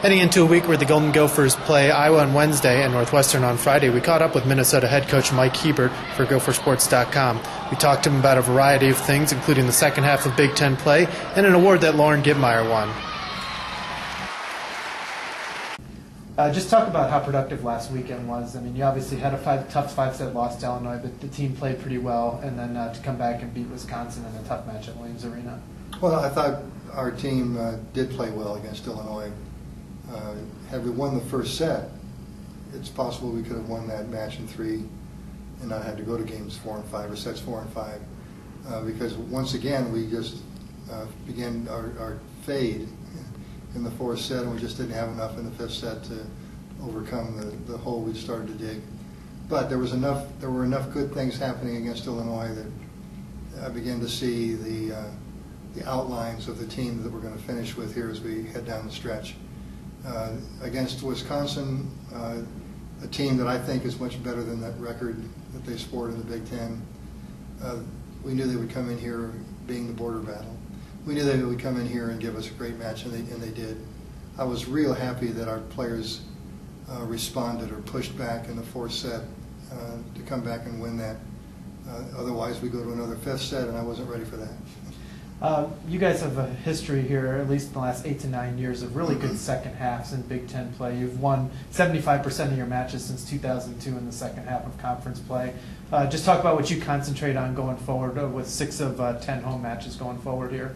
Heading into a week where the Golden Gophers play Iowa on Wednesday and Northwestern on Friday, we caught up with Minnesota head coach Mike Hebert for Gophersports.com. We talked to him about a variety of things, including the second half of Big Ten play and an award that Lauren Gibmeyer won. Just talk about how productive last weekend was. I mean, you obviously had a tough five-set loss to Illinois, but the team played pretty well, and then to come back and beat Wisconsin in a tough match at Williams Arena. Well, I thought our team did play well against Illinois. Had we won the first set, it's possible we could have won that match in 3 and not had to go to games 4 and 5 or sets 4 and 5 because once again we just began our fade in the 4th set, and we just didn't have enough in the 5th set to overcome the hole we started to dig. But there were enough good things happening against Illinois that I began to see the outlines of the team that we're going to finish with here as we head down the stretch. Against Wisconsin, a team that I think is much better than that record that they scored in the Big Ten. We knew they would come in here being the border battle. We knew they would come in here and give us a great match, and they did. I was real happy that our players responded or pushed back in the 4th set to come back and win that. Otherwise, we go to another 5th set, and I wasn't ready for that. You guys have a history here, at least in the last 8 to 9 years, of really good second halves in Big Ten play. You've won 75% of your matches since 2002 in the second half of conference play. Just talk about what you concentrate on going forward with 6 of 10 home matches going forward here.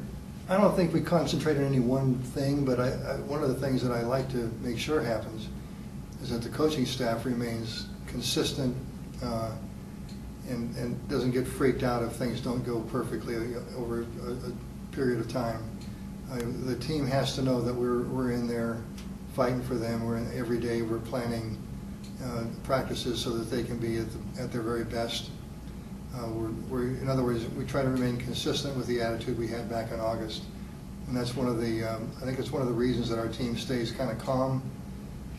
I don't think we concentrate on any one thing, but one of the things that I like to make sure happens is that the coaching staff remains consistent and doesn't get freaked out if things don't go perfectly over a period of time. The team has to know that we're in there fighting for them. We're in every day. We're planning practices so that they can be at their very best. In other words, we try to remain consistent with the attitude we had back in August, and that's one of the. I think it's one of the reasons that our team stays kind of calm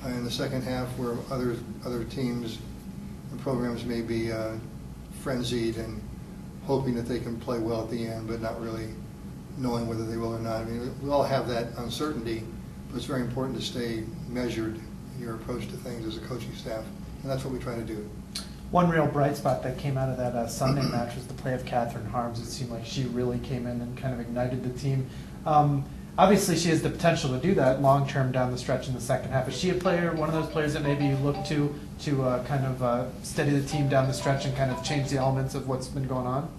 in the second half, where other teams and programs may be frenzied and hoping that they can play well at the end, but not really knowing whether they will or not. I mean, we all have that uncertainty, but it's very important to stay measured in your approach to things as a coaching staff, and that's what we try to do. One real bright spot that came out of that Sunday match was the play of Catherine Harms. It seemed like she really came in and kind of ignited the team. Obviously, she has the potential to do that long-term down the stretch in the second half. Is she a player, one of those players that maybe you look to kind of steady the team down the stretch and kind of change the elements of what's been going on?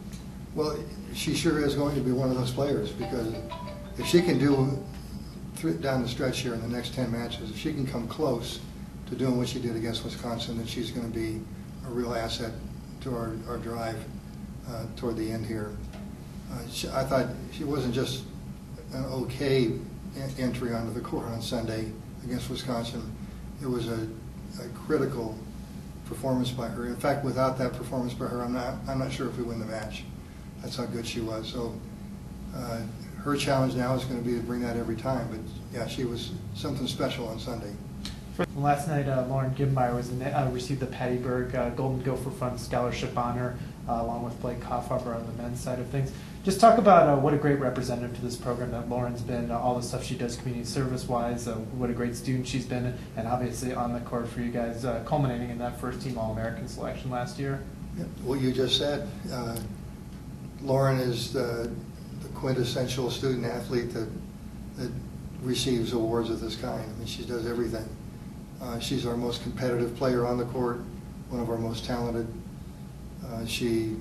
Well, she sure is going to be one of those players, because if she can do down the stretch here in the next 10 matches, if she can come close to doing what she did against Wisconsin, then she's going to be a real asset to our drive toward the end here. I thought she wasn't just an okay entry onto the court on Sunday against Wisconsin. It was a critical performance by her. In fact, without that performance by her, I'm not sure if we win the match. That's how good she was. So her challenge now is going to be to bring that every time. But yeah, she was something special on Sunday. Last night, Lauren Gibmeyer received the Patty Berg Golden Gopher Fund Scholarship honor, along with Blake Hoffhaber on the men's side of things. Just talk about what a great representative to this program that Lauren's been, all the stuff she does community service-wise, what a great student she's been, and obviously on the court for you guys, culminating in that first-team All-American selection last year. Yeah, what you just said. Lauren is the quintessential student-athlete that receives awards of this kind. I mean, she does everything. She's our most competitive player on the court, one of our most talented. She,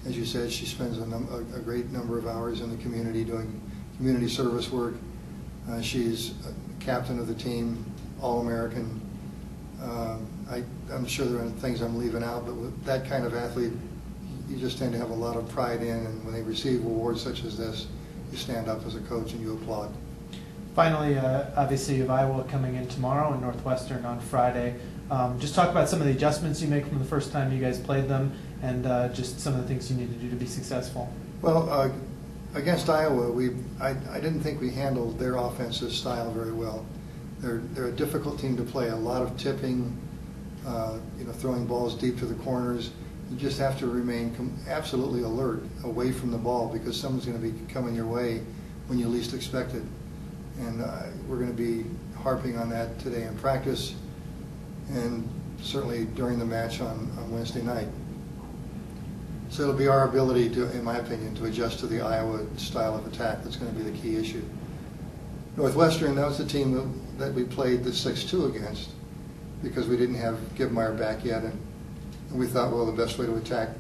as you said, she spends a great number of hours in the community doing community service work. She's a captain of the team, All-American. I'm sure there are things I'm leaving out, but with that kind of athlete, you just tend to have a lot of pride in, and when they receive awards such as this, you stand up as a coach and you applaud. Finally, obviously you have Iowa coming in tomorrow and Northwestern on Friday. Just talk about some of the adjustments you make from the first time you guys played them, and just some of the things you need to do to be successful. Well, against Iowa, I didn't think we handled their offensive style very well. They're a difficult team to play. A lot of tipping, throwing balls deep to the corners. You just have to remain absolutely alert away from the ball, because someone's going to be coming your way when you least expect it. And we're going to be harping on that today in practice and certainly during the match on Wednesday night. So it'll be our ability to, in my opinion, to adjust to the Iowa style of attack that's going to be the key issue. Northwestern, that was the team that we played the 6-2 against because we didn't have Gebmeyer back yet, and we thought, well, the best way to attack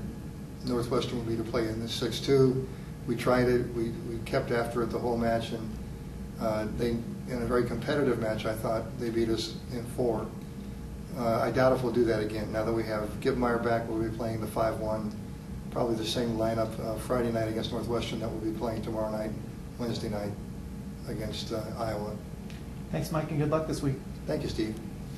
Northwestern would be to play in the 6-2. We tried it. We kept after it the whole match, and they, in a very competitive match, I thought they beat us in 4. I doubt if we'll do that again. Now that we have Gebmeyer back, we'll be playing the 5-1, probably the same lineup Friday night against Northwestern that we'll be playing tomorrow night, Wednesday night against Iowa. Thanks, Mike, and good luck this week. Thank you, Steve.